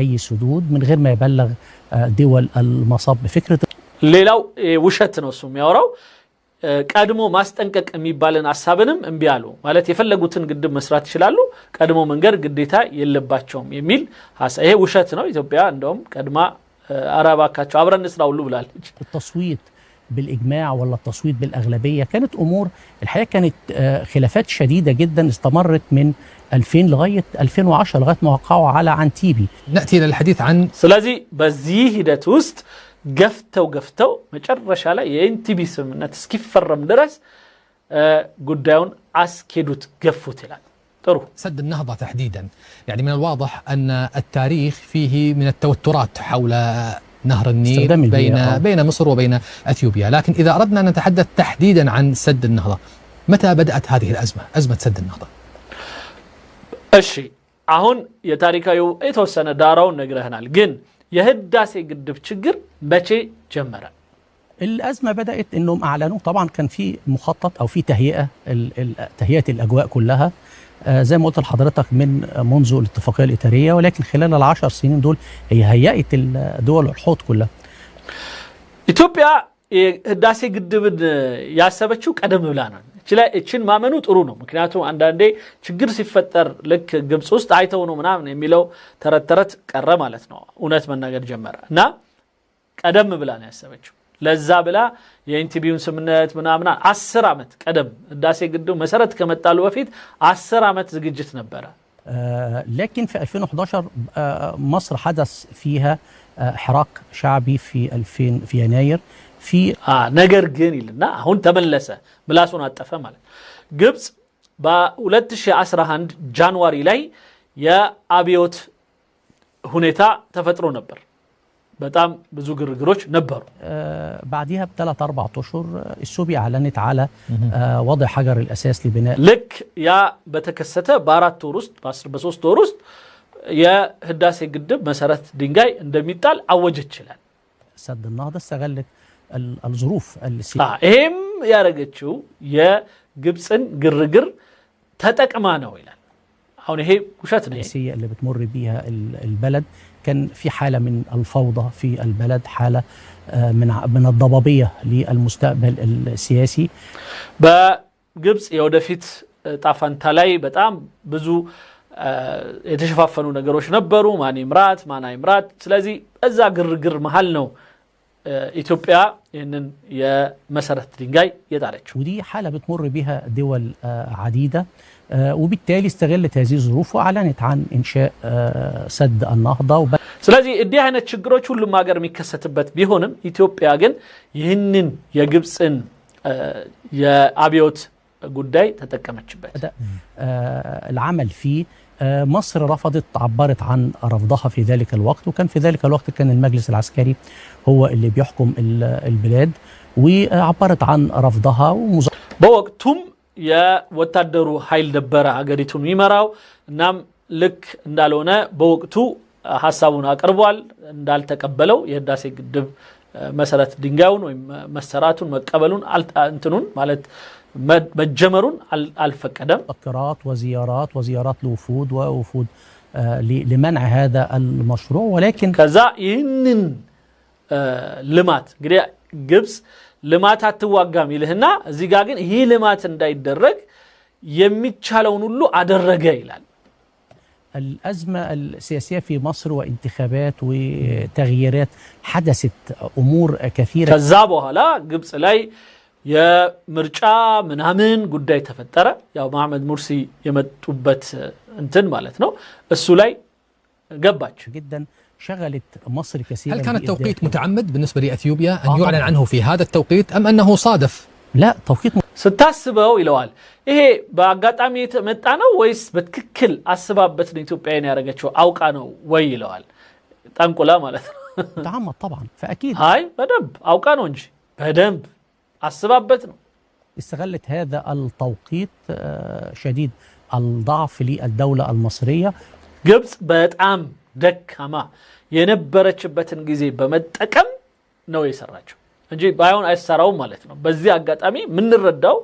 أي سدود من غير ما يبلغ دول المصب بفكرة ሌላው ውሸት ነው እሱ የሚያወራው ቀድሞ ማስጠንቀቅ የሚባልን ሐሳብንም እንቢ አሉ ማለት የፈለጉትን ግድብ መስራት ይችላሉ ቀድሞ መንገድ ግዴታ የለባቸውም የሚል ይሄ ውሸት ነው ኢትዮጵያ እንደውም ቀድማ አራባካቸው አብረን ስራው ሁሉ ብላለች التصويت بالإجماع ولا التصويت بالأغلبية كانت أمور الحقيقة كانت خلافات شديدة جدا استمرت من 2000 لغاية 2010 لغاية ما وقعوا على عنتيبي نأتي إلى الحديث عن ስለዚህ በዚህ ሂደት ውስጥ ገፍተው መጨረሻ ላይ የኢንቲቢ ስምምነት እስኪፈረም ድረስ ጉዳዩን አስኬዱት ገፉት ይላል ጥሩ سد النهضة تحديدا يعني من الواضح أن التاريخ فيه من التوترات حول نهر النيل بين مصر وبين أثيوبيا لكن إذا أردنا أن نتحدث تحديدا عن سد النهضة متى بدأت هذه الأزمة أزمة سد النهضة الشيء አሁን የታሪካዩ የተወሰነ ዳራውን ነግረህናል ግን የህዳሴ ግድብ ችግር መቼ ጀመረ الأزمة بدأت إنهم أعلنوا طبعا كان في مخطط أو في تهيئة الأجواء كلها زي ما قلت لحضرتك منذ الاتفاقية الإطارية ولكن خلال ال10 سنين دول هي هيئت الدول الحوض كلها ኢትዮጵያ የህዳሴ ግድብን ያሰበችው ቀደም ብላ ነው እቺን ማመኑ ጥሩ ነው ምክንያቱም አንዳንዴ ችግር ሲፈጠር ልክ ግብጽ ውስጥ አይተው ነው ምናምን የሚለው ተረተረት ቀረ ማለት ነው እውነት መናገር ጀመረ እና ቀደም ብላ ነው ያሰበችው ለዛ ብላ የኢንቲቢውን ስምምነት ምናምን 10 አመት ቀደም ህዳሴ ግድብ መሰረት ከመጣሉ በፊት 10 አመት ዝግጅት ነበረ لكن في 2011 مصر حدث فيها حراك شعبي في يناير في ነገር ግን ይልና አሁን ተመለሰ ምላሱን አጠፈ ማለት ግብጽ በ2011 ጃንዋሪ ላይ የአብዮት ሁኔታ ተፈጥሮ ነበር በጣም ብዙ ግርግሮች ነበሩ بعدها ب3-4 اشهر السوبي اعلنت على وضع حجر الاساس لبناء ልክ ያ በተከሰተ በ4 ወር ውስጥ በ3 ወር ውስጥ የህዳሴ ግድብ መሰረት ድንጋይ እንደሚጣል አወጀች ይችላል سد النهضه استغلت الظروف ይሄም ያረጋችው የግብጽን ግርግር ተጠቅማ ነው ይላል አሁን ይሄ ውሸት ነው اللي بتمر بيها البلد كان في حالة من الفوضى في البلد حالة من الضبابية للمستقبل السياسي በግብጽ የወደፊት ጣፋንታ ላይ በጣም ብዙ የተሸፋፈኑ ነገሮች ነበሩ ማን ይምራት ማን አይምራት ስለዚህ እዛ ግርግር መሃል ነው ኢትዮጵያ ይህንን የመሰረት ድንጋይ የጣለችው ودي حالة بتمر بها دول عديدة وبالتالي استغلت هذه الظروف واعلنت عن انشاء سد النهضه ስለዚህ እንዲህ አይነት ችግሮች ሁሉም ሀገር የሚከሰትበት ቢሆንም ኢትዮጵያ ግን ይህንን የግብጽን የአብዮት ጉዳይ ተጠቀመችበት العمل فيه مصر رفضت عبرت عن رفضها في ذلك الوقت وكان في ذلك الوقت كان المجلس العسكري هو اللي بيحكم البلاد وعبرت عن رفضها بوقتهم የወታደሩ ኃይል ነበረ ሀገሪቱን የሚመራው እናም ልክ እንዳልሆነ በወቅቱ ሐሳቡን አቀርቧል እንዳልተቀበለው የህዳሴ ግድብ መሰረት ድንጋዩን ወይ መሰራቱን መቀበሉን እንትኑን ማለት መጀመሩን አልፈቀደም وزيارات لوفود ووفود لمنع هذا المشروع ولكن ከዛ ይህንን ልማት እንግዲህ ግብጽ ልማት አትዋጋም ይልህና እዚህ ጋር ግን ይሄ ልማት እንዳይደረግ የሚቻለውን ሁሉ አደረገ ይላል الأزمة السياسية في مصر وانتخابات وتغييرات حدثت أمور كثيرة ከዛ በኋላ ግብጽ ላይ የምርጫ ምናምን ጉዳይ ተፈጠረ ያው መሐመድ ሙርሲ የመጡበት እንትን ማለት ነው እሱ ላይ ገባች جدا شغلت مصر كثيرا هل كان التوقيت متعمد بالنسبة لأثيوبيا أن يعلن عنه في هذا التوقيت أم أنه صادف؟ لا توقيت ስታስበው ይለዋል ይሄ በአጋጣሚ የተመጣ ነው ወይስ በትክክል አስባበት ነው ኢትዮጵያን ያረጋቸው አውቃ ነው ወይ ይለዋል ጠንቁላ ማለት ነው تعمد طبعا فأكيد አይ በደንብ አውቃ ነው እንጂ በደንብ አስባበት ነው استغلت هذا التوقيت شديد الضعف للدولة المصرية ግብጽ በጣም ደካማ የነበረችበትን ጊዜ በመጠቀም ነው የሰራቸው እንጂ ባይሆን አይሰራው ማለት ነው በዚህ አጋጣሚ ምን እንረዳው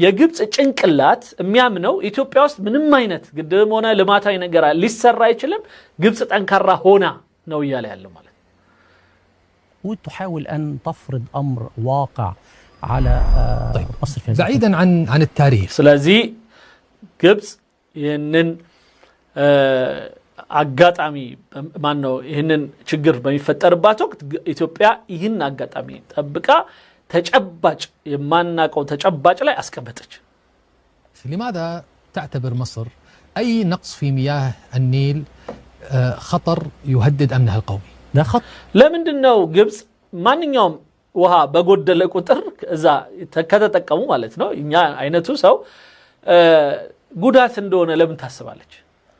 የግብጽ ጭንቅላት የሚያምነው ኢትዮጵያ ውስጥ ምንም አይነት ግድብም ሆነ ልማታዊ ነገር ሊሰራ አይችልም ግብጽ ጠንካራ ሆና ነው እያለ ያለው ማለት وتحاول أن تفرض أمر واقع على مصر في بعيدا عن التاريخ. ስለዚህ ግብጽ ይህንን አጋጣሚ ማን ነው ይህንን ችግር በሚፈጠርባት ወቅት ኢትዮጵያ ይህን አጋጣሚ ጠብቃ ተጨባጭ የማናቀው ተጨባጭ ላይ አስቀመጠች لماذا تعتبر مصر أي نقص في مياه النيل خطر يهدد أمنها القومي ده خطر ለምንድነው ግብጽ ማንኛውም ውሃ በጎደለ ቁጥር እዛ ከተጠቀሙ ማለት ነው እኛ አይነቱ ሰው ጉዳት እንደሆነ ለምን ታስባለች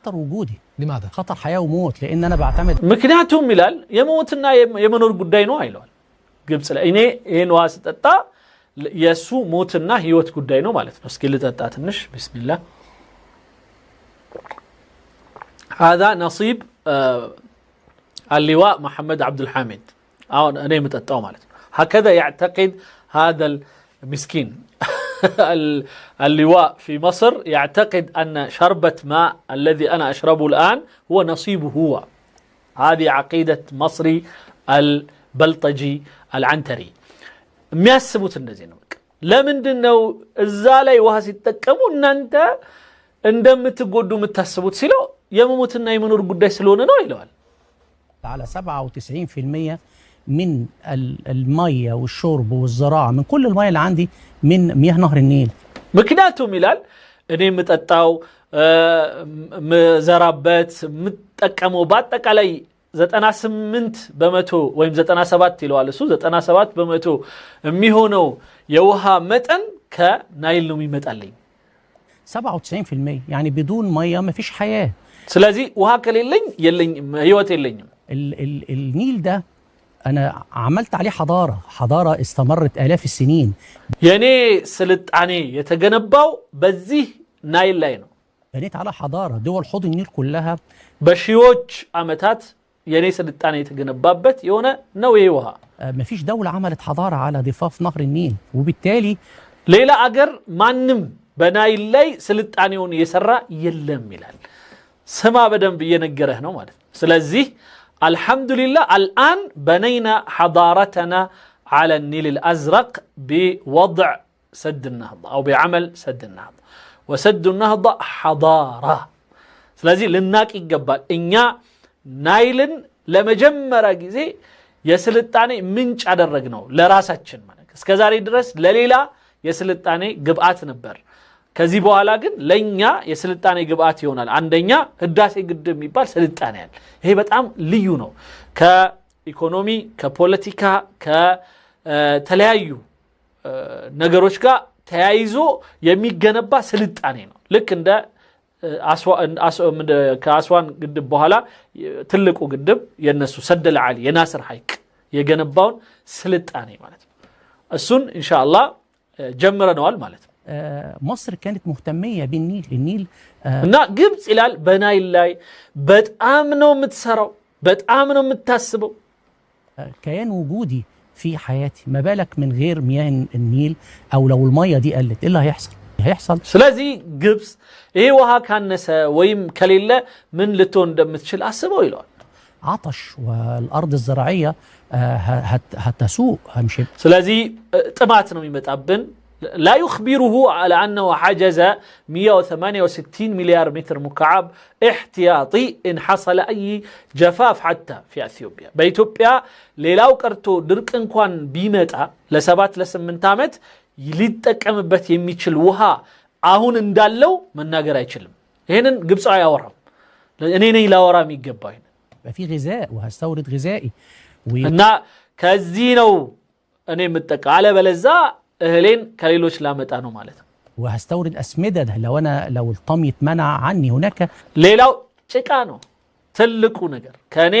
خطر وجودي لماذا خطر حياة وموت لأن أنا بعتمد ምክንያቱም ይላል የሞትና የመኖር ጉዳይ ነው አይሏል ግብጽ ላይ እኔ ይሄን ውሃ ስጠጣ የሱ ሞትና ህይወት ጉዳይ ነው ማለት ነው እስኪ ልጠጣ ትንሽ ቢስሚላህ هذا نصيب اللواء محمد عبد الحامد أنا متأتوا مالته هكذا يعتقد هذا المسكين اللواء في مصر يعتقد أن شربة ماء الذي أنا أشربه الآن هو نصيبه هو هذه عقيدة مصري البلطجي العنتري مياسبوت النزين لمن دنو الزالي وهاسي التكمو أن أنت عندما تقودوا متاسبوت سيلو يموتنا يمنور قداي سلونا نويلوال على 97% من المية والشرب والزراعة من كل المية اللي عندي من مياه نهر النيل مكناتهم ميلال اني متقطاو مزرابات متقمو باتك علي 98 بمتو ويم 97 ይለዋል እሱ 97 በመቶ የሚሆነው የውሃ መጠን ከናይል ነው የሚመጣልኝ 97% يعني بدون مية ما فيش حياة ስለዚህ ውሃ ከሌለኝ ህይወት የለኝም النيل ده أنا عملت عليه حضارة استمرت آلاف السنين يعني سلطاني يتجنباو بزيه نايل ላይ ነው بنيت على حضارة دول حوض النيل كلها በሺዎች ዓመታት የኔ ስልጣኔ የተገነባበት የሆነ ነው ይውሃ مفيش دولة عملت حضارة على ضفاف نهر النيل وبالتالي ሌላ አገር ማንም በናይል ላይ ስልጣኔውን የሰራ የለም ይላል ስማ በደንብ እየነገረህ ነው ማለት ስለዚህ الحمد لله الآن بنينا حضارتنا على النيل الأزرق بوضع سد النهضة أو بعمل سد النهضة وسد النهضة حضارة سلازي لناك يقبال إنيا نايلن لما جمّر جزي يسلطاني منش على الرجنو لراساتشن منك اسكازاري درس لليلا يسلطاني قبعات نبر ከዚህ በኋላ ግን ለኛ የስልጣኔ ግብአት ይሆናል አንደኛ ህዳሴ ግድብ የሚባል ስልጣኔ ያለ ይሄ በጣም ልዩ ነው ከኢኮኖሚ ከፖለቲካ ከተለያዩ ነገሮች ጋር ተያይዞ የሚገነባ ስልጣኔ ነው ልክ እንደ ከአስዋን ግድብ በኋላ ትልቁ ግድብ የነሱ ሰደል ዓሊ የናስር ሐይቅ የገነባውን ስልጣኔ ማለት ነው እሱን ኢንሻአላህ ጀምረናል ማለት ነው مصر كانت مهتمية بالنيل النيل እና ግብጽ ይላል በናይል ላይ በጣም ነው የምትሰራው በጣም ነው የምታስበው كيان وجودي في حياتي ما بالك من غير مياه النيل او لو المية دي قلت ايه اللي هيحصل ስለዚህ ግብጽ ይሄ ውሃ ካነሰ ወይም ከሌለ ምን ልትሆን እንደምትችል አስበው ይላል عطش والارض الزراعية هتسوء همشي ስለዚህ ጥማት ነው የሚመጣብን لا يخبره على أنه حجز 168 مليار متر مكعب احتياطي إن حصل أي جفاف حتى في أثيوبيا بإثيوبيا ليلاو كرتو درك انكوان بيمتا لسبات لسمن تامت يلتكم بات يميتشل وها አሁን እንዳለው መናገር አይችልም ይሄንን ግብጽ አያወራም እኔ لا ورا የሚገባኝ في غذاء وهستورد غذائي እና ከዚህ ነው እኔ መጠቃ አለ በለዛ እህሌን ከሌሎች ላመጣ ነው ማለት ነው وهستورد أسمدة لو الطم يتمنع عني هناك ሌላው ጭቃ ነው ትልቁ ነገር ከኔ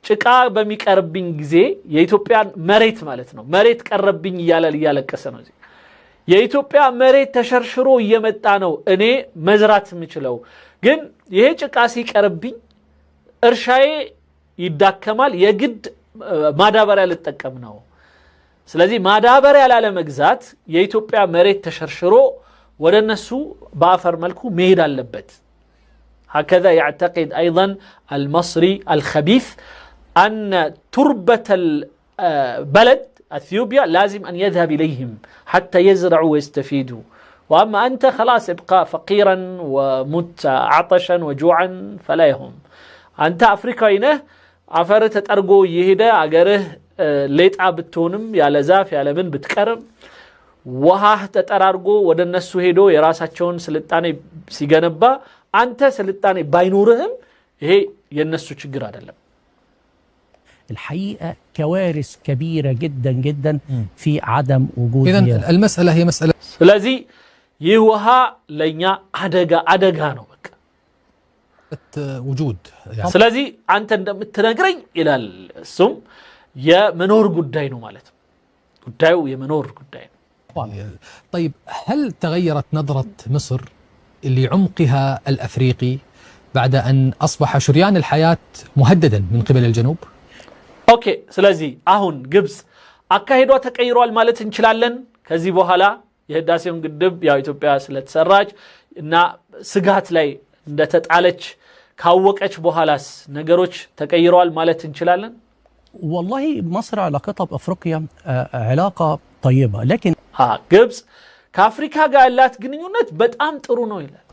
ጭቃ በሚቀርብኝ ጊዜ የኢትዮጵያን መሬት ማለት ነው መሬት ቀረብኝ እያለቀሰ ነው የኢትዮጵያ መሬት ተሸርሽሮ እየመጣ ነው እኔ መዝራት የምችለው ግን ይሄ ጭቃ ሲቀርብኝ እርሻዬ ይዳከማል የግድ ማዳበሪያ ልጠቀም ነው ስለዚህ ማዳበሪያ ያለ መግዛት የኢትዮጵያ መሬት ተሸርሽሮ ودنسو بافر ملكو ميد اللبت هكذا يعتقد أيضا المصري الخبيث أن تربة البلد أثيوبيا لازم أن يذهب إليهم حتى يزرعوا ويستفيدوا وأما أنت خلاص ابقى فقيرا ومت عطشا وجوعا فلا يهم أنت أفريقيا عفرت ترجو يهدا أجره ليت عبتونم يا لزاف يا لمن بتكرم وها تترارجو ودن السوهدو يراساتشون سلطاني سيجنبا أنت سلطاني باينورهم هي ينسو تشجر هذا الحقيقة كوارث كبيرة جدا جدا في عدم وجود إذن المسألة هي مسألة لذي يوها لينا أدقا نوبك وجود يعني. سلازي أنت تنقرين إلى السم يا منور قدينو مالت قدايو يا منور قدينو طيب هل تغيرت نظرة مصر لعمقها الأفريقي بعد أن أصبح شريان الحياة مهددا من قبل الجنوب؟ اوكي سلازي አሁን ግብጽ አካሄዷ ተቀይሯል ማለት እንችላለን ከዚህ በኋላ የህዳሴውን ግድብ ያው ኢትዮጵያ ስለተሰራች እና ስጋት ላይ እንደተጣለች ካወቀች በኋላስ ነገሮች ተቀይሯል ማለት እንችላለን والله مصر علاقتها بافريقيا علاقه طيبه لكن ግብጽ ከአፍሪካ ጋር ያላት ግንኙነት በጣም ጥሩ ነው ይላል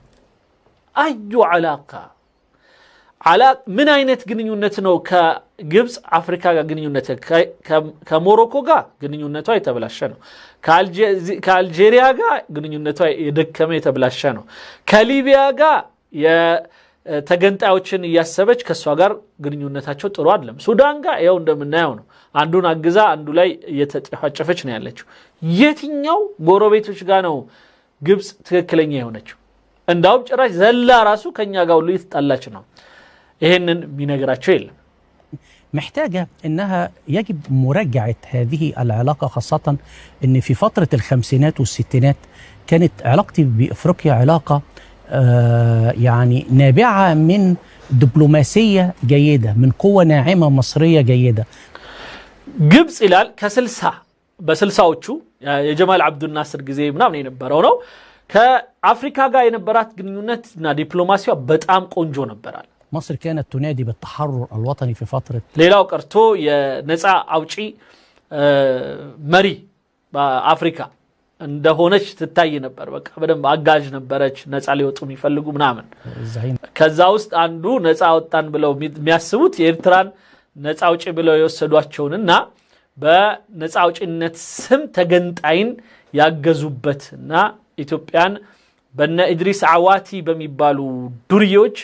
አዩ علاقه من አይነት ግንኙነት ነው ከግብጽ አፍሪካ ጋር ግንኙነት ከሞሮኮ ጋር ግንኙነቷ የተበላሸ ነው ከአልጄሪያ ጋር ግንኙነቷ የደከመ የተበላሸ ነው ከሊቢያ ጋር የተገንጣዮችን ያሰበች ከሷ ጋር ግንኙነታቸው ጥሩ አይደለም ሱዳን ጋር ያው እንደምናየው ነው አንዱን አግዛ አንዱ ላይ እየተጨፋጨፈች ነው ያለችው የትኛው ጎረቤቶች ጋር ነው ግብጽ ትክክለኛ የሆነችው እንዳው ጭራሽ ዘላ ራሱ ከኛ ጋር ሁሉ ይጣላች ነው ይሄንን ቢነግራቸው የለም محتاجة انها يجب مراجعة هذه العلاقة خاصة ان في فترة الخمسينات والستينات كانت علاقتي بافريقيا علاقة يعني نابعة من دبلوماسية جيدة من قوة ناعمة مصرية جيدة ግብጽ ይላል ከ60 በ60ዎቹ የጀማል አብዱ ናስር ጊዜ ምናምን የነበረው ነው ከአፍሪካ ጋር የነበራት ግንኙነትና ዲፕሎማሲዋ በጣም ቆንጆ ነበራል مصر كانت تنادي بالتحرر الوطني في فترة ሌላው ቀርቶ የነፃ አውጪ መሪ በአፍሪካ እንደሆነች ትታይ ነበር በቃ በደንብ አጋዥ ነበረች ነፃ ሊወጡ የሚፈልጉ ምናምን ከዛ ውስጥ አንዱ ነፃ ወጣን ብለው የሚያስቡት የኤርትራን ነፃ አውጪ ብለው የወሰዷቸውንና በነፃ አውጪነት ስም ተገንጣይን ያገዙበትና ኢትዮጵያን በነ ኢድሪስ አዋቲ በሚባሉ ዱርዮች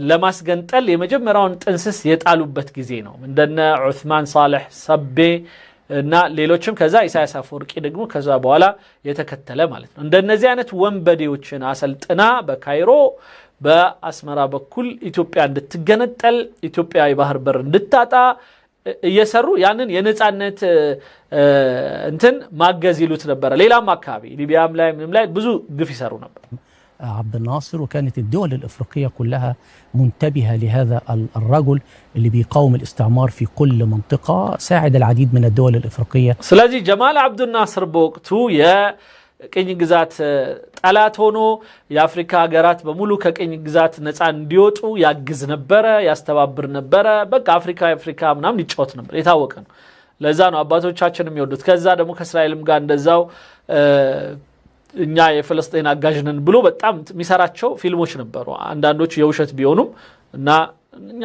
ለማስገንጠል የመጀመሪያውን ጥንስስ የጣሉበት ጊዜ ነው እንደነ ዑስማን ሳልህ ሰቤ እና ሌሎችም ከዛ ኢሳያስ አፈወርቂ ደግሞ ከዛ በኋላ የተከተለ ማለት ነው እንደነዚህ አይነት ወንበዴዎችን አሰልጥና በካይሮ በአስመራ በኩል ኢትዮጵያ እንድትገነጠል ኢትዮጵያ የባህር በር እንድታጣ እየሰሩ ያንን የነጻነት እንትን ማገዝ ይሉት ነበር ሌላም አካባቢ ሊቢያም ላይ ምንም ላይ ብዙ ግፍ ይሰሩ ነበር عبد الناصر وكانت الدول الإفريقية كلها منتبهة لهذا الرجل اللي بيقاوم الاستعمار في كل منطقة ساعد العديد من الدول الإفريقية سلازي جمال عبد الناصر بوقتو يا ቅኝ ግዛት ጠላት ሆኖ የአፍሪካ ሀገራት በሙሉ ከቅኝ ግዛት ነፃ እንዲወጡ ያግዝ ነበር ያስተባብር ነበር በቃ አፍሪካ ምናምን ይጫወት ነበር የታወቀ ነው ለዛ ነው አባቶቻችንም ይወዱት ከዛ ደግሞ ከእስራኤልም ጋር እንደዛው እኛ የፍልስጤን አጋዥነን ብሎ በጣም የሚሰራቸው ፊልሞች ነበሩ አንዳንዶቹ የውሸት ቢሆኑም እና እኛ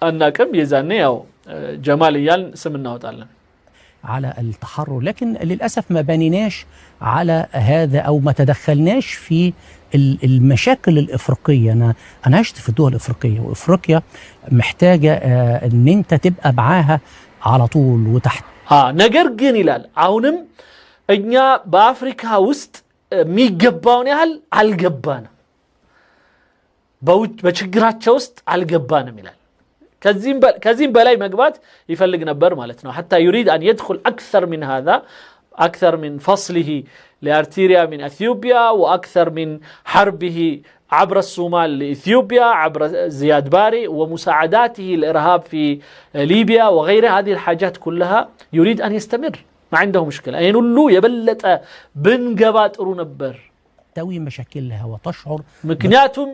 አናቀም የዛኔ ያው ጀማል ይያል ስም እናወጣለን على التحرر لكن للأسف ما بنيناش على هذا أو ما تدخلناش في المشاكل الإفريقية أنا عشت في الدول الإفريقية وإفريقيا محتاجة أن أنت تبقى معاها على طول وتحت ነገር ግን ይላል አሁንም እኛ በአፍሪካ ውስጥ የሚገባውን ያህል አልገባንም በችግራቸው ውስጥ አልገባንም ይላል كذين بلاي مقبات يفلق نبر مالتنا حتى يريد أن يدخل أكثر من فصله لأرتيريا من أثيوبيا وأكثر من حربه عبر الصومال لإثيوبيا عبر زياد باري ومساعداته الإرهاب في ليبيا وغير هذه الحاجات كلها يريد أن يستمر ما عنده مشكلة أين اللو يبلت بنجبات أرو نبر تاوي مشاكلها وتشعر مكنياتهم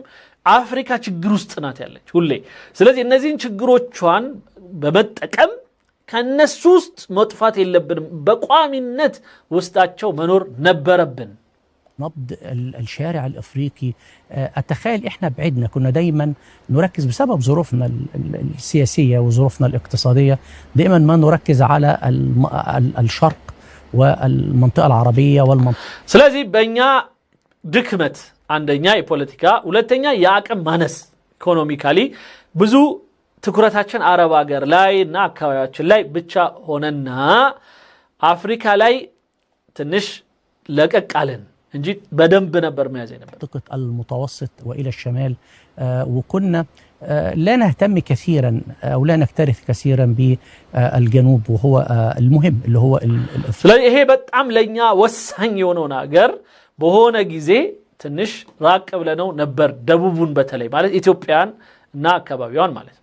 أفريقيا تجروستنات يالله كله سلذي النزين تجروتشوان بمتكم كان نسوست مطفات اللبن بقوام النت وستاتشو منور نبربن نبض الشارع الافريقي. اتخيل احنا بعدنا كنا دايما نركز بسبب ظروفنا السياسيه وظروفنا الاقتصاديه دائما ما نركز على الشرق والمنطقه العربيه والمنطقه. سلازي بينيا دكمت عندنا البوليتيكا ولتنيا ياقم مانس ኢኮኖሚካሊ ብዙ ትኩረታችን አረብ ሀገር ላይ እና አካባቢያችን ላይ ብቻ ሆነና አፍሪካ ላይ ትንሽ ለቀቃለን እንጂ በደንብ ነበር መያዝ ነበር منطقة المتوسط والى الشمال وكنا لا نهتم كثيرا او لا نكترث كثيرا بالجنوب وهو المهم اللي هو ስለዚህ ይሄ በጣም ለኛ ወሳኝ የሆነው ነገር በሆነ ጊዜ ትንሽ ራቅ ብለነው ነበር ደቡቡን በተለይ ማለት ኢትዮጵያን እና አካባቢዋን ማለት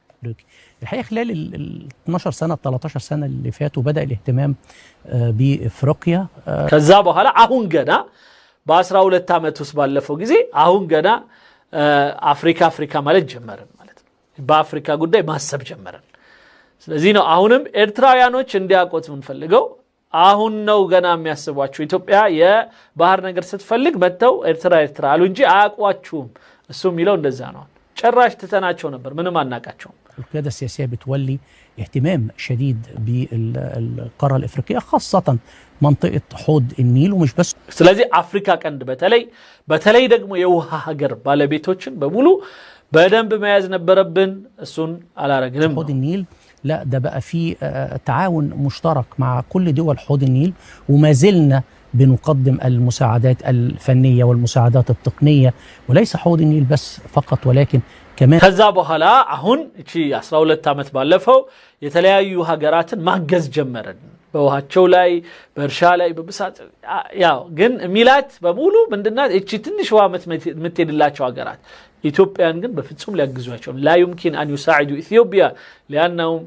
الحقيقه خلال ال 12 سنه 13 سنه اللي فاتوا بدا الاهتمام بافريقيا ከዛ በኋላ አሁን ገና በ12 አመት ውስጥ ባለፈው ጊዜ አሁን ገና አፍሪካ ማለት ጀመረን ማለት ነው በአፍሪካ ጉዳይ ማሰብ ጀመረን ስለዚህ ነው አሁንም ኤርትራውያኖች እንዲያቆት ምንፈልገው አሁን ነው ገና የሚያስቧቸው ኢትዮጵያ የባህር ነገር ስትፈልግ መተው ኤርትራ አሉ እንጂ አያቋቹም እሱ የሚለው እንደዛ ነው ጭራሽ ተተናቸው ነበር ምንም አናቃቸው القيادة السياسية بتولي اهتمام شديد بالقارة الإفريقية خاصة منطقة حوض النيل ومش بس ስለዚህ አፍሪካ ቀንድ በተለይ ደግሞ የውሃ ሀገር ባለቤቶችን በሙሉ በደንብ መያዝ ነበረብን እሱን አላረግንም حوض النيل لا ده بقى في تعاون مشترك مع كل دول حوض النيل وما زلنا بنقدم المساعدات الفنية والمساعدات التقنية وليس حوض النيل بس فقط ولكن كمان ከዛ በኋላ አሁን እቺ 12 አመት ባለፈው የተለያዩ ሀገራትን ማገዝ ጀመረን በውሃቸው ላይ በእርሻ ላይ በብሳት ያው ግን ሚላት በሙሉ ምንድናት እቺ ትንሽ ውሃ ምትሄድላቸው ሀገራት ኢትዮጵያን ግን በፍጹም ሊያግዟቸው لا يمكن ان يساعدوا اثيوبيا لانهم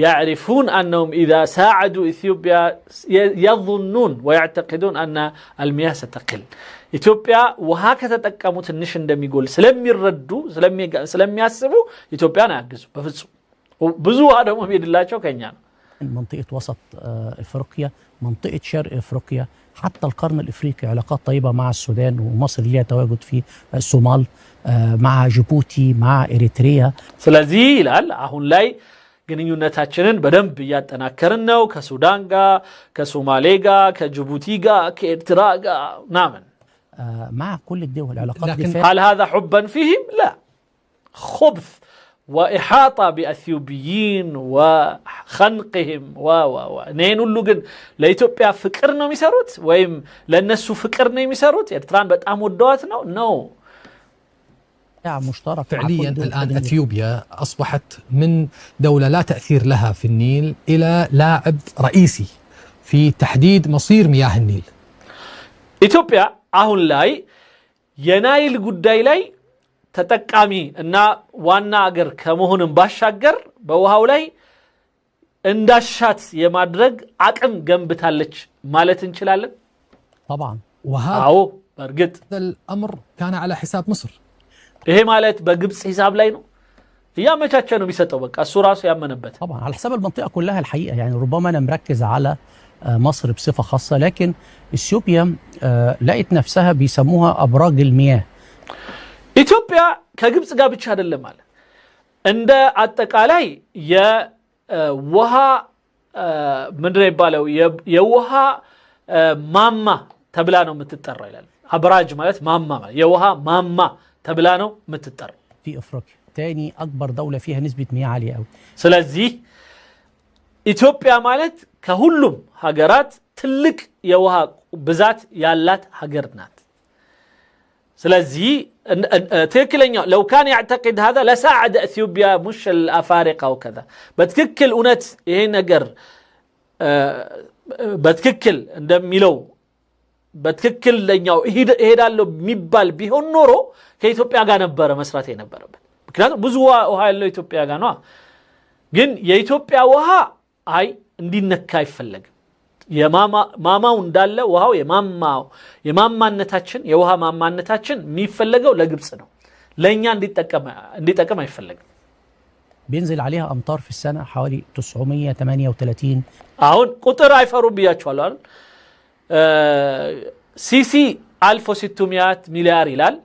يعرفون انهم اذا ساعدوا اثيوبيا يظنون ويعتقدون ان المياه ستقل ኢትዮጵያ ውሃ ከተጠቀሙ ትንሽ እንደሚጎል ስለሚረዱ ስለሚያስቡ ኢትዮጵያን ያግዙ በፍጹም ብዙ ውሃ ደግሞ ሄድላቸው ከኛ ነው منطقة وسط افريقيا منطقة شرق افريقيا حتى القرن الافريقي علاقات طيبة مع السودان ومصر ليها تواجد في الصومال مع جيبوتي مع اريتريا ስለዚህ ይላል አሁን ላይ ግንኙነታችንን በደንብ ያጠናከርን ነው ከሱዳን ጋር ከሶማሌ ጋር ከጅቡቲ ጋር ከኤርትራ ጋር ናምን مع كل الدول علاقات لكن هل هذا حبا فيهم لا خبث وإحاطة بأثيوبيين وخنقهم نين اللو جن لإثيوبيا فكرنا ميساروت ويم لنسو فكرنا ميساروت يرتران بتأم ودواتنا نو مشترك فعليا الآن أثيوبيا أصبحت من دولة لا تأثير لها في النيل إلى لاعب رئيسي في تحديد مصير مياه النيل ኢትዮጵያ አሁን ላይ የናይል ጉዳይ ላይ ተጠቃሚ እና ዋና አገር ከመሆንም ባሻገር በውሃው ላይ እንዳሻት የማድረግ አቅም ገንብታለች ማለት እንችላለን طبعا وهذا በርግጥ الامر كان على حساب مصر ይሄ ማለት بግብጽ ሂሳብ ላይ ነው ያመቻቸ ነው የሚሰጠው በቃ እሱ ራሱ ያመነበት طبعا على حساب المنطقه كلها الحقيقه يعني ربما انا مركز على مصر بصفة خاصة لكن إثيوبيا لقيت نفسها بيسموها أبراج المياه إثيوبيا كجبس جابتش هذا اللي مال عند التقالي يا وها من ريبالو يا وها ماما تبلانو متتر إلى أبراج مالت ماما يا وها ماما تبلانو متتر في أفريقيا تاني أكبر دولة فيها نسبة مياه عالية أوي سلازي ኢትዮጵያ ማለት ከሁሉም ሀገራት ትልቅ የውሃ ብዛት ያላት ሀገር ናት ስለዚህ ትክክለኛው لو كان يعتقد هذا لساعد اثيوبيا مش الافارقه وكذا በትክክል እውነት ይሄ ነገር በትክክል እንደሚለው በትክክል ለኛው ይሄዳለው የሚባል ቢሆን ኖሮ ከኢትዮጵያ ጋር ነበር መስራት የነበረበት ምክንያቱም ብዙ ውሃ ያለው ኢትዮጵያ ጋር ነው ግን የኢትዮጵያ ውሃ አይ እንዲነካ አይፈልግም የማማው እንዳለ ውሃው የማማነታችን የውሃ ማማነታችን የሚፈልገው ለግብጽ ነው ለኛ እንዲጠቀም አይፈልግም بينزل عليها امطار في السنه حوالي 938 አሁን ቁጥር አይፈሩም ብያችኋለሁ አይደል ሲሲ አልፎ 600 ሚሊያር ይላል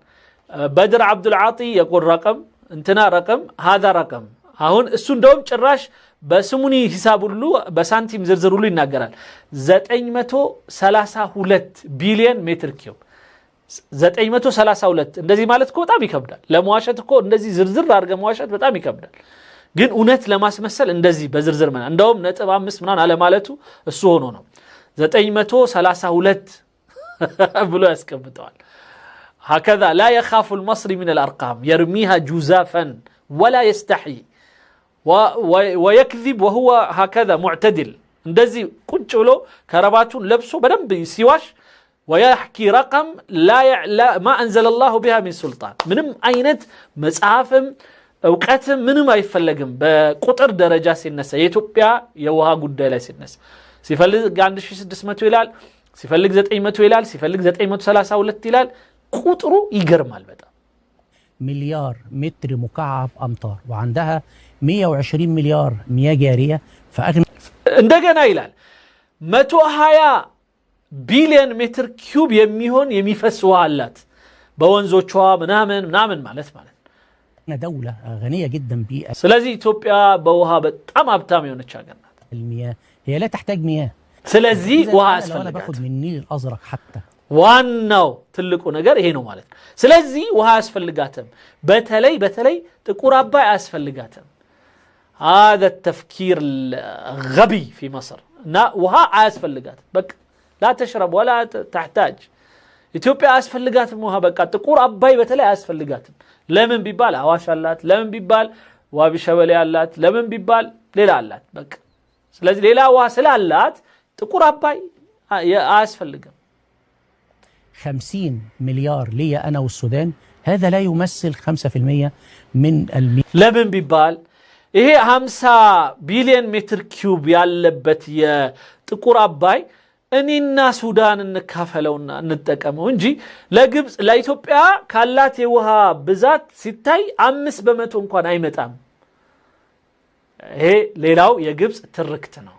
بدر عبد العاطي يقول رقم انتنا رقم هذا رقم አሁን እሱ እንደውም ጭራሽ በስሙኒ ሂሳብ ሁሉ በሳንቲም ዝርዝር ሁሉ ይናገራል 932 ቢሊዮን ሜትር ኪዩብ 932 እንደዚህ ማለት እኮ በጣም ይከብዳል ለመዋሸት እኮ እንደዚህ ዝርዝር አድርገ መዋሸት በጣም ይከብዳል ግን እውነት ለማስመሰል እንደዚህ በዝርዝር ማለት እንደውም ነጥብ 5 ምናን አለ ማለቱ እሱ ሆኖ ነው 932 ብሎ ያስቀምጠዋል هكذا لا يخاف المصري من الارقام يرميها جزافا ولا يستحي ويكذب وهو هكذا معتدل እንደዚህ ቁጭ ብሎ ከረባቱን ለብሶ በደንብ ሲዋሽ ويحكي رقم لا ما انزل الله بها من سلطان ምንም አይነት መጽሐፍም እውቀትም ምንም አይፈልግም በቁጥር ደረጃ ሲነሳ የኢትዮጵያ የውሃ ጉዳይ ላይ ሲነሳ ሲፈልግ 1600 ይላል ሲፈልግ 900 ይላል ሲፈልግ 932 ይላል ቁጥሩ ይገርማል በጣም مليار متر مكعب امطار وعندها 120 مليار مياه جاريه فاغنى እንደገና ይላል 120 ቢሊዮን ሜትር ኪዩብ የሚሆን የሚፈስ ውሃ አላት በወንዞቿ ምናምን ማለት دولة غنية جدا بيئة ስለዚህ ኢትዮጵያ በውሃ በጣም ሀብታም የሆነች ሀገር ናት المياه هي لا تحتاج مياه ስለዚህ ውሃ انا ያስፈልጋል باخد من النيل الازرق حتى ዋናው ትልቁ ነገር ይሄ ነው ማለት ስለዚህ ውሃ ያስፈልጋትም በተለይ ጥቁር አባይ ያስፈልጋትም هذا التفكير الغبي في مصر وها ያስፈልጋትም በቃ لا تشرب ولا تحتاج ኢትዮጵያ ያስፈልጋትም ውሃ በቃ ጥቁር አባይ በተለይ ያስፈልጋትም ለምን ቢባል አዋሽ አላት ለምን ቢባል ዋቢ ሸበሌ አላት ለምን ቢባል ሌላ አላት በቃ ስለዚህ ሌላ ውሃ ስላላት ጥቁር አባይ ያስፈልጋም 50 مليار لي انا والسودان هذا لا يمثل 5% من ለምን ቢባል ይሄ 50 ቢሊዮን ሜትር ኪዩብ ያለበት የጥቁር አባይ እኔና ሱዳን እንካፈለውና እንጠቀመው እንጂ ለግብጽ ለኢትዮጵያ ካላት የውሃ ብዛት ሲታይ 5% እንኳን አይመጣም ይሄ ሌላው የግብጽ ትርክት ነው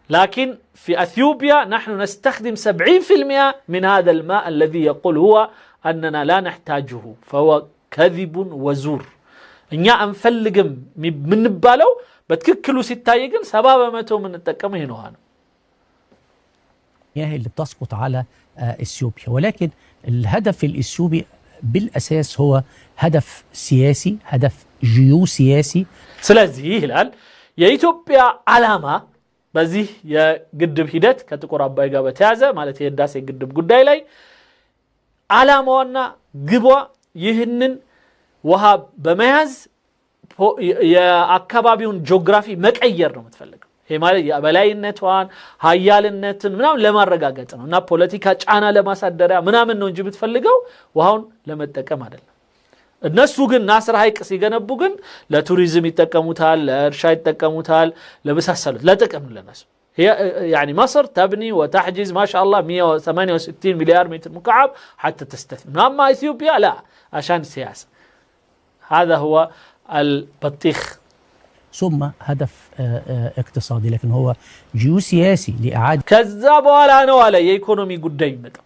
لكن في اثيوبيا نحن نستخدم 70% من هذا الماء الذي يقول هو اننا لا نحتاجه فهو كذب وزور እኛ አንፈልግም ምንባለው በትክክሉ ሲታይ ግን 70% ምንጠቀመው ይሄ ነው اللي بتسقط على اثيوبيا ولكن الهدف الاثيوبي بالاساس هو هدف سياسي هدف جيوسياسي ስለዚህ ይላል የኢትዮጵያ ዓላማ በዚህ የግድብ ሂደት ከጥቁር አባይ ጋር በተያዘ ማለት የህዳሴ ግድብ ጉዳይ ላይ ዓላማውና ግቧ ይህንን ውሃ በመያዝ የአካባቢውን ጂኦግራፊ መቀየር ነው የምትፈልገው ይሄ ማለት የበላይነቷን ኃያልነትን ምናምን ለማረጋገጥ ነውና ፖለቲካ ጫና ለማሳደሪያ ምናምን ነው እንጂ የምትፈልገው ውሃውን ለመጠቀም አይደለም እነሱ ግን ናስር ሐይቅ ሲገነቡ ግን ለቱሪዝም ይጠቀሙታል ለእርሻ ይጠቀሙታል ለበሳሰሉት ለጥቅም ለነሱ يعني مصر تبني وتحجز ما شاء الله 168 مليار متر مكعب حتى تستثمر اما اثيوبيا لا عشان السياسه هذا هو البطيخ ثم هدف اقتصادي لكن هو جيوسياسي لإعادة كذا بولا ነው አለ የኢኮኖሚ ጉዳይ ይመጣው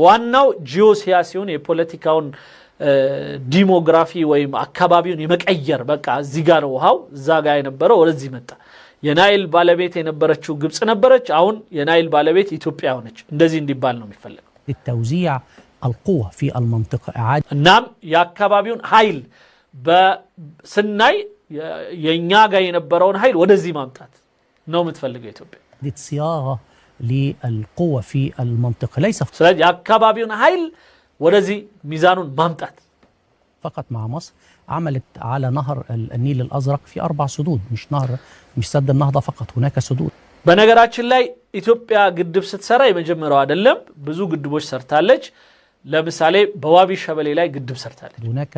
ዋናው ጂኦሲያሲውን የፖለቲካውን ዲሞግራፊ ወይም አካባቢውን የመቀየር በቃ እዚህ ጋር ነው ውሃው እዛ ጋር የነበረው ወደዚህ መጣ የናይል ባለቤት የነበረችው ግብጽ ነበረች አሁን የናይል ባለቤት ኢትዮጵያ ሆነች እንደዚህ እንዲባል ነው የሚፈልገው التوزيع القوة في المنطقة إعادة እናም የአካባቢውን ኃይል በስናይ የኛ ጋር የነበረውን ኃይል ወደዚህ ማምጣት ነው የምትፈልገው ኢትዮጵያ صياغة للقوة في المنطقة ليس ስለዚህ የአካባቢውን ኃይል ወደዚህ ሚዛኑን ማምጣት فقط مع مصر عملت على نهر النيل الأزرق في 4 سدود مش سد النهضة فقط هناك سدود በነገራችን ላይ ኢትዮጵያ ግድብ ስትሰራ የመጀመሪያው አይደለም ብዙ ግድቦች ሰርታለች ለምሳሌ በዋቢ ሸበሌ ላይ ግድብ ሰርታለች هناك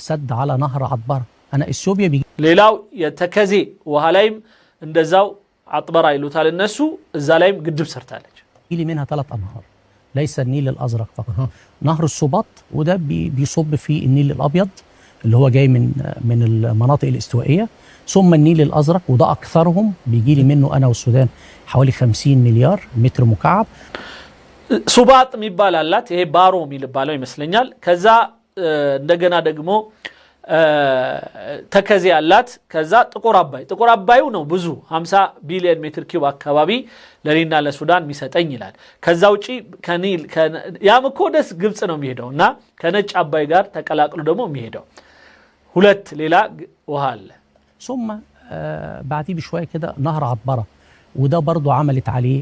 سد على نهر عطبر انا اثيوبيا ሌላው የተከዜ ውሃ ላይም እንደዛው عطبرة يلوتال النسو الزلايم قدب سرتالج يلي منها 3 أنهار ليس النيل الأزرق فقط نهر السباط وده بيصب في النيل الأبيض اللي هو جاي من المناطق الاستوائية ثم النيل الأزرق وده أكثرهم بيجي لي منه أنا والسودان حوالي 50 مليار متر مكعب سباط ميبال اللات هي بارو ميلبالو يمسلنيال كذا እንደገና ደግሞ ተከዜ ያላት ከዛ ጥቁር አባዩ ነው ብዙ 50 ቢሊዮን ሜትር ኪዩብ አካባቢ ለኔና ለሱዳን የሚሰጠኝ ይላል ከዛ ውጪ ከኒል ያም እኮ ደስ ግብጽ ነው የሚሄደውና ከነጭ አባይ ጋር ተቀላቅሎ ደግሞ የሚሄደው ሁለት ሌላ ውሃ አለ ثم بعديه بشويه كده نهر عطبره وده برضو عملت عليه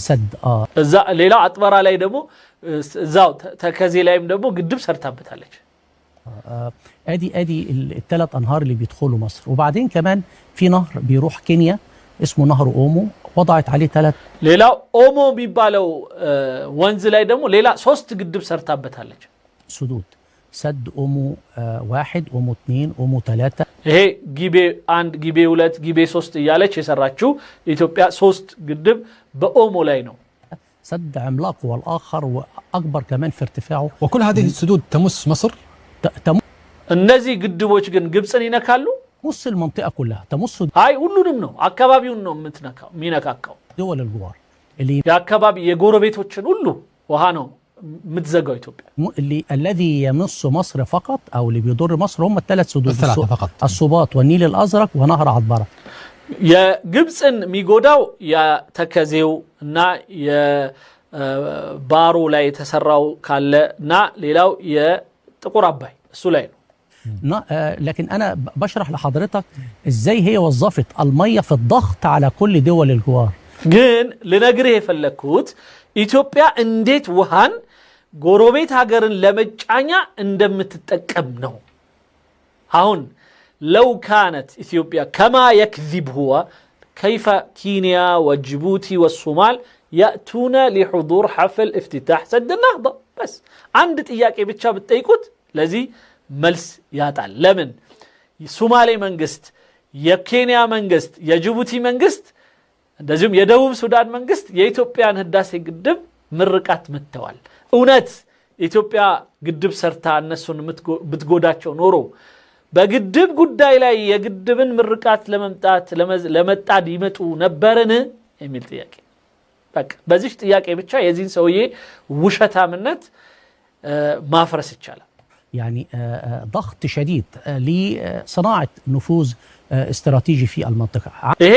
سد እዛ ሌላ አጥበራ ላይ ደግሞ እዛው ተከዜ ላይም ደግሞ ግድብ ሰርታበታለች ادي الثلاث انهار اللي بيدخلوا مصر وبعدين كمان في نهر بيروح كينيا اسمه نهر اومو وضعت عليه 3 ሌላው ኦሞ የሚባለው ወንዝ ላይ ደግሞ ሌላ 3 ግድብ ሰርታበታለች سدود سد اومو 1 اومو 2 اومو 3 ይሄ ጊቤ 1 ጊቤ 2 ጊቤ 3 እያለች የሰራችው ኢትዮጵያ 3 ግድብ በኦሞ ላይ ነው سد عملاق والآخر وأكبر كمان في ارتفاعه وكل هذه السدود تمس مصر؟ እነዚህ ግድቦች ግን ግብጽን ይነካሉ تمس المنطقة كلها تمس አይ ሁሉንም ነው አካባቢውን ነው የሚነካካው دول الجوار اللي የአካባቢ የጎረቤቶችን ሁሉ ውሃ ነው متزقوا إثيوبيا الذي يمس مصر فقط أو اللي بيضر مصر هم الثلاث سدود فقط السباط والنيل الأزرق ونهر عطبرة يا جبسن ميقوداو يا تكازيو نا يا بارو لا يتسرعوا كالا نا ليلاو يا تقور عباي السلين لكن أنا بشرح لحضرتك إزاي هي وظفت المية في الضغط على كل دول الجوار جن لنجريه فلكوت إثيوبيا انديت وهان ጎሮቤት ሀገርን ለመጫኛ እንደምትጠቀምነው አሁን لو كانت إثيوبيا كما يكذب هو كيف كينيا وجيبوتي والصومال يأتون لحضور حفل افتتاح سد النهضة بس عند ጥያቄ ብቻ ብትጠይቁት ለዚህ መልስ ያጣል ለምን የሶማሌ መንግስት የኬንያ መንግስት የጅቡቲ መንግስት እንደዚሁም የደቡብ ሱዳን መንግስት የኢትዮጵያን ህዳሴ ግድብ ምርቃት መተዋል እውነት ኢትዮጵያ ግድብ ሰርታ እነሱን ብትጎዳቸው ኖሮ በግድብ ጉዳይ ላይ የግድብን ምርቃት ለመጣድ ይመጡ ነበርን የሚል ጥያቄ በቃ በዚህ ጥያቄ ብቻ የዚህን ሰውዬ ውሸታምነት ማፍረስ ይቻላል يعني ضغط شديد لصناعة نفوذ استراتيجي في المنطقة ይሄ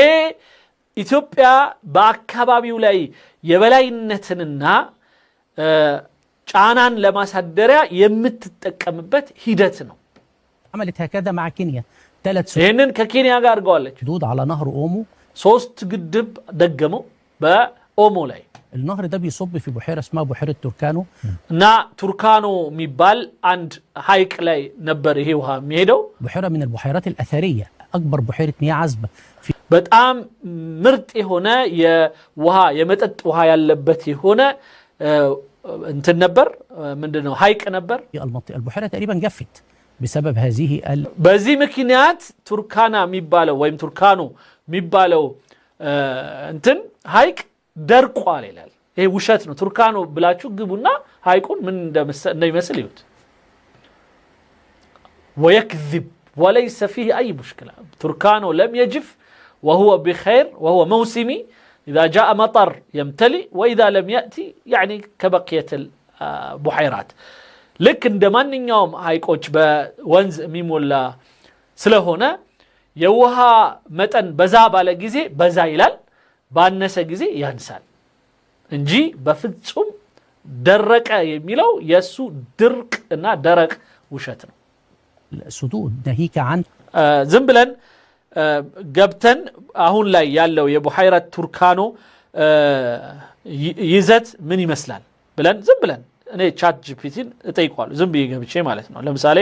ኢትዮጵያ በአካባቢው ላይ የበላይነትንና ጫናን ለማሳደሪያ የምትጠቀምበት ሂደት ነው عملت هكذا مع كينيا 3 ይሄንን ከኬንያ ጋር አድርገዋለች حدود على نهر اومو 3 ግድብ ደገመው በኦሞ ላይ النهر ده بيصب في بحيرة اسمها بحيرة توركانو እና ቱርካኖ የሚባል አንድ ሐይቅ ላይ ነበር ይሄ ውሃ የሚሄደው بحيرة من البحيرات الأثرية أكبر بحيرة مياه عذبة በጣም ምርጥ የሆነ የውሃ የመጠጥ ውሃ ያለበት የሆነ እንትን ነበር ምንድነው ሐይቅ ነበር المنطقة البحيرة تقريبا جفت بسبب هذه በዚህ ምክንያት ቱርካና የሚባለው ወይም ቱርካኖ የሚባለው እንትን ሐይቅ ደርቋል ይላል ይሄ ውሸት ነው ቱርካኖ ብላችሁ ግቡና ሐይቁን ምን እንደሚመስል ይሁት ويكذب وليس فيه أي مشكلة تركانو لم يجف وهو بخير وهو موسمي إذا جاء مطر يمتلئ وإذا لم يأتي يعني كبقية البحيرات لكن دمان يوم هايكوش بونز ميمولا سلهونا يوها متن بزاب على جزي بزايلال بانسا جزي ينسال انجي بفتسهم درك يميلو يسو درك انا درك وشتنا السدود ناهيك عن زنبلن ገብተን አሁን ላይ ያለው የቡሃይራ ቱርካኖ ይዘት ምን ይመስላል ብለን ዝም ብለን እኔ ቻት ጂፒቲን እጠይቀዋለሁ ዝም ብዬ ገብቼ ማለት ነው ለምሳሌ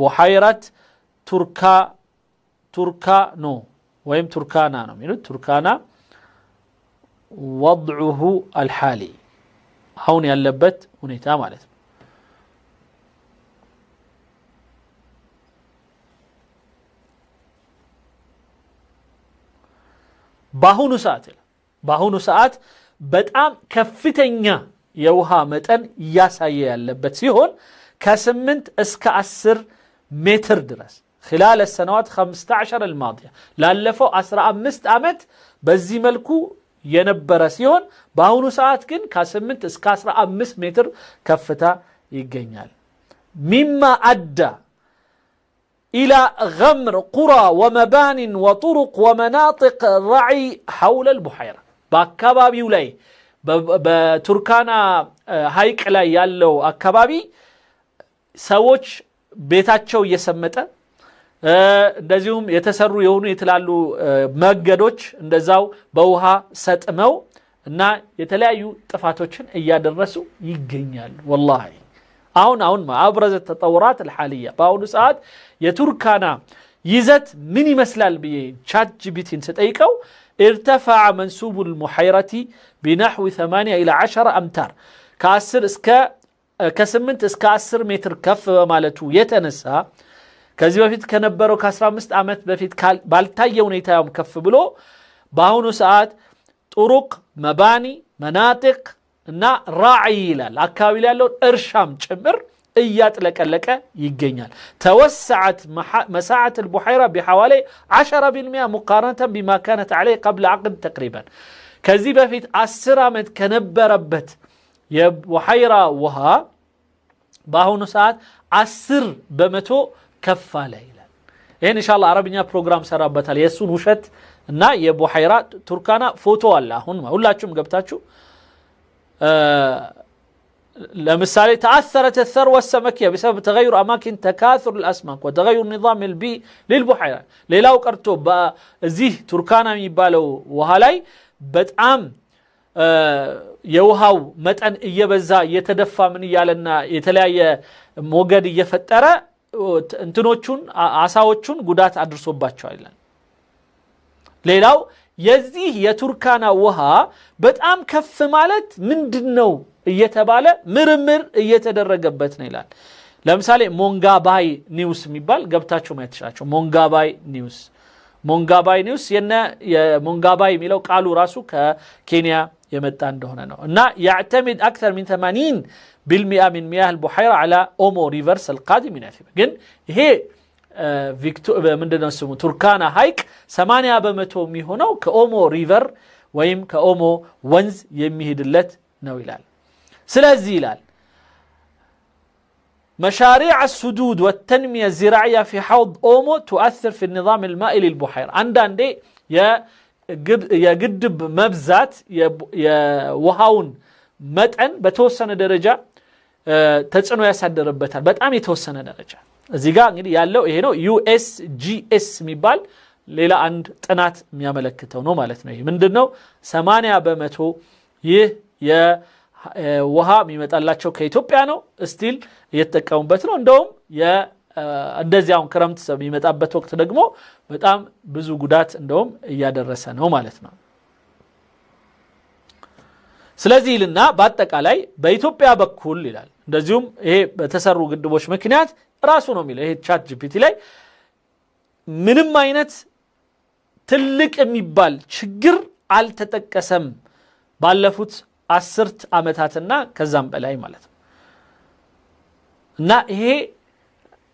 ቡሃይራ ቱርካኖ ወይም ቱርካና ነው የሚሉት ቱርካና وضعه الحالي አሁን ያለበት ሁኔታ ማለት ነው በአሁኑ ሰዓት በጣም ከፍተኛ የውሃ መጠን እያሳየ ያለበት ሲሆን ከ8 እስከ 10 ሜትር ድረስ خلال السنوات 15 الماضية ላለፈው 15 ዓመት በዚህ መልኩ የነበረ ሲሆን በአሁኑ ሰዓት ግን ከ8 እስከ 15 ሜትር ከፍታ ይገኛል مما أدى إلى غمر قرى ومبان وطرق ومناطق الرعي حول البحيرة በአካባቢው ላይ በቱርካና ሐይቅ ላይ ያለው አካባቢ ሰዎች ቤታቸው እየሰመጠ እንደዚሁም የተሰሩ የሆኑ የተላሉ መንገዶች እንደዛው በውሃ ሰጥመው እና የተለያዩ ጥፋቶችን እያደረሱ ይገኛሉ والله አሁን ማብረዘ ተጠውራት الحاليه በአሁኑ ሰዓት የቱርካና ይዘት ምን ይመስላል ብዬ ቻት ጂፒቲን ስጠይቀው ارتفع منسوب المحيرة بنحو 8 إلى 10 أمتار كسمنت اسك 10 متر كف بمالتو يتنسى ከዚህ በፊት ከነበረው ከ15 ዓመት በፊት ባልታየው ሁኔታም ከፍ ብሎ በአሁኑ ሰዓት طرق مباني مناطق እና ራዕይ ይላል አካባቢ ላይ ያለው እርሻም ጭምር እያጥለቀለቀ ይገኛል توسعت مساحة البحيرة بحوالي 10% مقارنة بما كانت عليه قبل عقد تقريبا ከዚህ በፊት 10 ዓመት ከነበረበት የቡሐይራ ውሃ በአሁኑ ሰዓት 10 በመቶ ከፍ አለ ይላል ይሄን ኢንሻአላህ አረብኛ ፕሮግራም ሰራበታል የሱን ውሸት እና የቡሐይራ ቱርካና ፎቶ አለ አሁን ሁላችሁም ገብታችሁ لمثال تأثرت الثروة السمكية بسبب تغير أماكن تكاثر الأسماك وتغير نظام البيئي للبحيرة ليلاو قرتو بزيه تركانا يبالو وهالاي بتعام የውሃው መጠን እየበዛ እየተደፋ ምን ይያለና የተለያየ ሞገድ እየፈጠረ እንትኖቹን አሳዎቹን ጉዳት አድርሶባቸዋል ይላል ሌላው የዚህ የቱርካና ውሃ በጣም ከፍ ማለት ምንድነው እየተባለ ምርምር እየተደረገበት ነው ይላል ለምሳሌ ሞንጋባይ ኒውስ የሚባል ገብታችሁ ማየት ትችላላችሁ ሞንጋባይ ኒውስ የሞንጋባይ የሚለው ቃሉ ራሱ ከኬንያ የመጣ እንደሆነ ነው እና يعتمد اكثر من 80% من مياه البحيره على اومو ريفرس القادم من اثيوبيا ግን ይሄ ምንድነው ስሙ ቱርካና ሐይቅ 80% የሚሆነው ከኦሞ ሪቨር ወይም ከኦሞ ወንዝ የሚሄድለት ነው ይላል ስለዚህ ይላል مشاريع السدود والتنمية الزراعية في حوض أومو تؤثر في النظام المائي للبحيرة عندنا يجدب مبزات يوهاون متن بتوسن درجة تتصنو يسدربتال በጣም የተወሰነ ደረጃ እዚህ ጋር እንግዲህ ያለው ይሄ ነው USGS የሚባል ሌላ አንድ ጥናት የሚያመለክተው ነው ማለት ነው ይሄ ምንድነው 80% ይህ የውሃ የሚመጣላቸው ከኢትዮጵያ ነው ስቲል እየተጠቀሙበት ነው እንደውም እንደዚያው ክረምት የሚመጣበት ወቅት ደግሞ በጣም ብዙ ጉዳት እንደውም እያደረሰ ነው ማለት ነው ስለዚህ ይልና በአጠቃላይ በኢትዮጵያ በኩል ይላል እንደዚሁም ይሄ በተሰሩ ግድቦች ምክንያት ራሱ ነው የሚለው ይሄ ቻት ጂፒቲ ላይ ምንም አይነት ትልቅ የሚባል ችግር አልተጠቀሰም ባለፉት 10 ዓመታትና ከዛም በላይ ማለት ነው እና ይሄ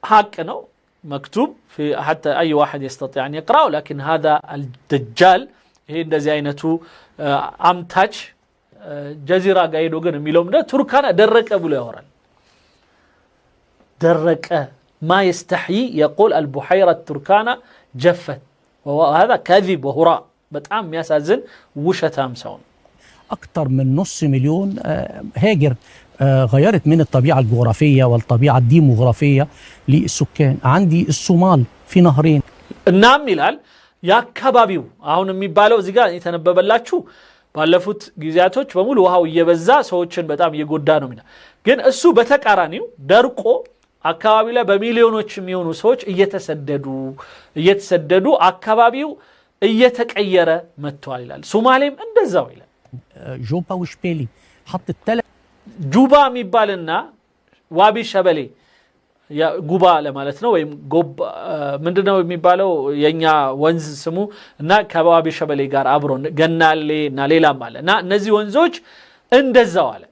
ሐቅ ነው مكتوب في حتى اي واحد يستطيع ان يقرأه لكن هذا الدجال ይሄ እንደዚህ አይነቱ አምታች ጀዚራ ጋይዶ ግን የሚለው ምንድነው ቱርካና ደረቀ ብሎ ያወራል درك ما يستحيي يقول البحيرة التركانة جفت وهذا كذب وهراء بتعم ياسازن وشتام سون أكثر من 500,000 هاجر غيرت من الطبيعة الجغرافية والطبيعة الديموغرافية للسكان عندي الصومال في نهرين النعم يلال يا كبابيو አሁን የሚባለው እዚህ ጋር የተነበበላችሁ ባለፉት ጊዜያቶች በሙሉ ውሃው እየበዛ ሰዎችን በጣም እየጎዳ ነው ሚና ግን እሱ በተቃራኒው ደርቆ አካባቢ ላይ በሚሊዮኖች የሚሆኑ ሰዎች እየተሰደዱ አካባቢው እየተቀየረ መጥቷል ይላል ሶማሌም እንደዛው ይላል ጆባ ወሽፔሊ حط ጁባ የሚባልና ዋቢ ሸበሌ ጉባ ለማለት ነው ወይም ጎብ ምንድነው የሚባለው የኛ ወንዝ ስሙ እና ከዋቢ ሸበሌ ጋር አብሮ ገናሌ እና ሌላም አለ እና እነዚህ ወንዞች እንደዛው አለ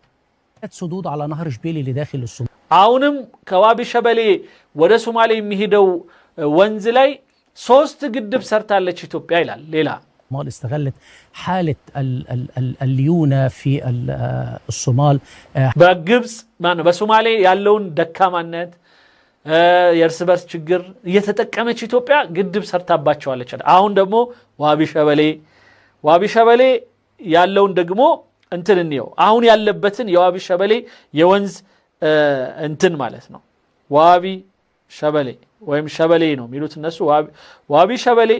صدود على نهر شبيلي اللي داخل الصومال አሁንም ከዋቢ ሸበሌ ወደ ሶማሌ የሚሄደው ወንዝ ላይ 3 ግድብ ሰርታለች ኢትዮጵያ ይላል ሌላ الصومال استغلت حالة الليونة في الصومال በግብጽ ማነው በሶማሌ ያለውን ደካማነት የእርስ በርስ ችግር እየተጠቀመች ኢትዮጵያ ግድብ ሰርታባቸዋለች አሁን ደግሞ ዋቢ ሸበሌ ያለውን ደግሞ እንትን ነው አሁን ያለበትን የዋቢ ሸበሌ የወንዝ እንትን ማለት ነው ዋቢ ሸበሌ ወይም ሸበሌ ነው የሚሉት እነሱ ዋቢ ሸበሌ